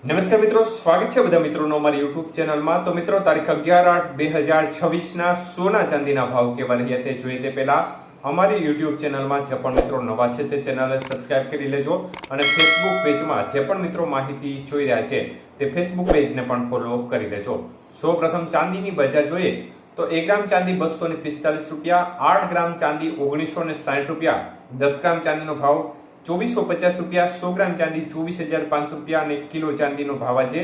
નમસ્કાર મિત્રો, સ્વાગત છે બધા મિત્રોનો અમારી YouTube ચેનલમાં। તો મિત્રો, તારીખ 11/8/2026 ના સોના ચાંદીના ભાવ કેવા રહ્યા તે જોઈએ તે પહેલા અમારી YouTube ચેનલમાં જે પણ મિત્રો નવા છે તે ચેનલને સબસ્ક્રાઇબ કરી લેજો અને Facebook પેજમાં જે પણ મિત્રો માહિતી જોઈ રહ્યા છે તે Facebook પેજને પણ ફોલો કરી લેજો। સૌપ્રથમ ચાંદીની બજાર જોઈએ તો 1 ગ્રામ ચાંદી 245 રૂપિયા, 8 ગ્રામ ચાંદી 1960 રૂપિયા, 10 ગ્રામ ચાંદીનો ભાવ 2450 રૂપિયા, 100 ગ્રામ ચાંદી 24500 રૂપિયા અને કિલો ચાંદીનો ભાવ આજે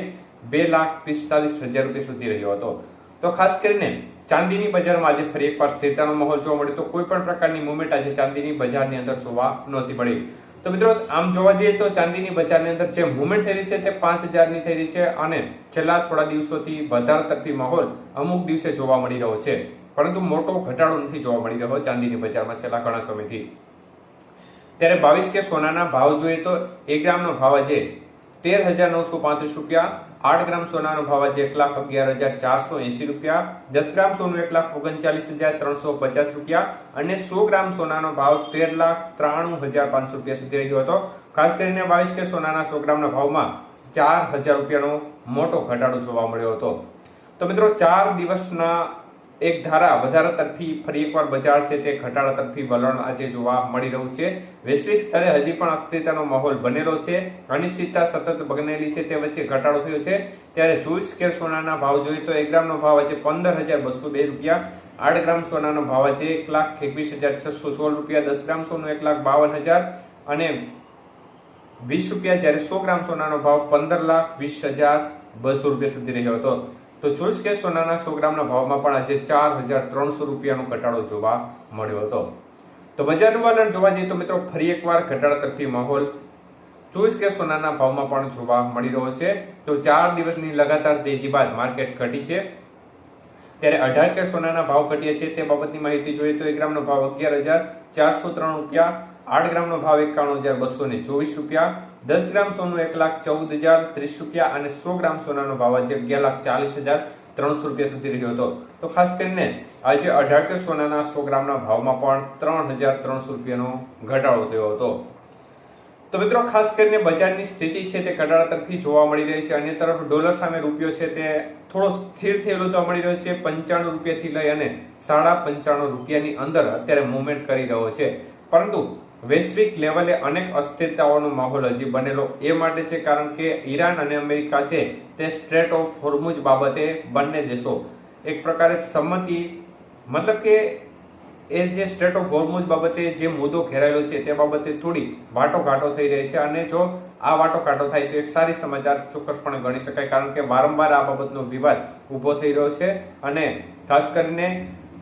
2,45,000 રૂપિયા સુધી રહ્યો હતો। તો ખાસ કરીને ચાંદીની બજારમાં આજે ફરી એકવાર સ્થિરતાનો માહોલ જોવા મળ્યો। તો કોઈ પણ પ્રકારની મૂવમેન્ટ આજે ચાંદીની બજારની અંદર જોવા નહોતી મળી। તો મિત્રો, આમ જોવા જઈએ તો ચાંદીની બજારની અંદર જે મૂવમેન્ટ થઈ રહી છે તે 5000 ની થઈ રહી છે અને છેલ્લા થોડા દિવસોથી વધારે તરફી માહોલ અમુક દિવસે જોવા મળી રહ્યો છે, પરંતુ મોટો ઘટાડો નથી જોવા મળી રહ્યો ચાંદીની બજારમાં છેલ્લા ઘણા સમયથી। ત્યારે 22 કે સોનાના ભાવ જોઈએ તો 1 ગ્રામનો ભાવ આજે 13,935 રૂપિયા, 8 ગ્રામ સોનાનો ભાવ આજે 1,11,480 રૂપિયા, 10 ગ્રામ સોનું 1,39,350 રૂપિયા અને 100 ગ્રામ સોનાનો ભાવ 13,93,500 રૂપિયા સુધી રહ્યો હતો। ખાસ કરીને 22 કે સોનાના 100 ગ્રામના ભાવમાં 4,000 રૂપિયાનો મોટો ઘટાડો જોવા મળ્યો હતો। તો મિત્રો, 4 દિવસના એક ધારા વધારા તરફી ફરી એકવાર બજાર છે તે ઘટાડા તરફી વલણ આજે જોવા મળી રહ્યું છે। વૈશ્વિક સ્તરે હજી પણ અસ્થિરતાનો માહોલ બનેલો છે, અનિશ્ચિતતા સતત બનેલી છે, તે વચ્ચે ઘટાડો થયો છે। ત્યારે 24 કેરેટ સોનાના ભાવ જોઈએ તો 1 ગ્રામનો ભાવ આજે 15,202 રૂપિયા, 8 ગ્રામ સોનાનો ભાવ આજે 1,21,616 રૂપિયા, 10 ગ્રામ સોનું 1,52,000 અને 20 રૂપિયા, જ્યારે 100 ગ્રામ સોનાનો ભાવ 15,20,200 રૂપિયા સુધી રહ્યો હતો। તો 24 કેરેટ સોનાના 100 ગ્રામના ભાવમાં પણ આજે 4,300 રૂપિયાનો ઘટાડો જોવા મળ્યો હતો। તો બજારનું વલણ જોવા જઈએ તો મિત્રો ફરી એકવાર ઘટાડા તરફી માહોલ 24 કેરેટ સોનાના ભાવમાં પણ જોવા મળી રહ્યો છે। તો 4 દિવસની લગાતાર તેજી બાદ માર્કેટ ઘટી છે। ત્યારે 18 કેરેટ સોનાના ભાવ ઘટ્યા છે તે બાબતની માહિતી જોઈએ તો 1 ગ્રામનો ભાવ 11,403 રૂપિયા, 8 ગ્રામનો ભાવ 91,224 રૂપિયા, 10 ગ્રામ સોનું 1,14,030 રૂપિયા અને 100 ગ્રામ સોનાનો ભાવ આજે 11,40,300 રૂપિયા સુધી રહ્યો હતો। તો ખાસ કરીને આજે 18 કેરેટ સોનાના 100 ગ્રામના ભાવમાં પણ 3,300 રૂપિયાનો ઘટાડો થયો હતો। તો મિત્રો, ખાસ કરીને બજારની સ્થિતિ છે તે ઘટાડા તરફી જોવા મળી રહી છે। અન્ય તરફ ડોલર સામે રૂપિયો છે તે થોડો સ્થિર થયેલો જોવા મળી રહ્યો છે। 95 રૂપિયાથી લઈ અને 95 રૂપિયાની અંદર અત્યારે મૂવમેન્ટ કરી રહ્યો છે, પરંતુ વૈશ્વિક લેવલે અનેક અસ્થિરતાઓનો માહોલ હજી બનેલો એ માટે છે, કારણ કે ઈરાન અને અમેરિકા છે તે સ્ટ્રેટ ઓફ હોર્મુઝ બાબતે બંને દેશો એક પ્રકારે સંમતિ, મતલબ કે એ જે સ્ટ્રેટ ઓફ હોર્મુઝ બાબતે જે મુદ્દો ઘેરાયેલો છે તે બાબતે થોડી વાટોઘાટો થઈ રહી છે અને જો આ વાટોઘાટો થાય તો એક સારી સમાચાર ચોક્કસપણે ગણી શકાય, કારણ કે વારંવાર આ બાબતનો વિવાદ ઊભો થઈ રહ્યો છે અને ખાસ કરીને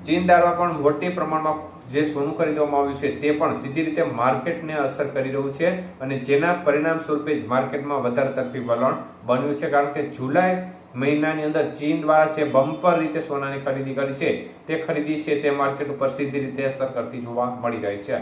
ચીન દ્વારા પણ મોટી પ્રમાણમાં જે સોનું ખરીદવામાં આવ્યું છે તે પણ સીધી રીતે માર્કેટને અસર કરી રહ્યું છે અને જેના પરિણામ સ્વરૂપે જ માર્કેટમાં વધારે તરફી વલણ બન્યું છે, કારણ કે જુલાઈ મહિનાની અંદર ચીન દ્વારા જે બમ્પર રીતે સોનાની ખરીદી કરી છે તે ખરીદી છે તે માર્કેટ ઉપર સીધી રીતે અસર કરતી જોવા મળી રહી છે।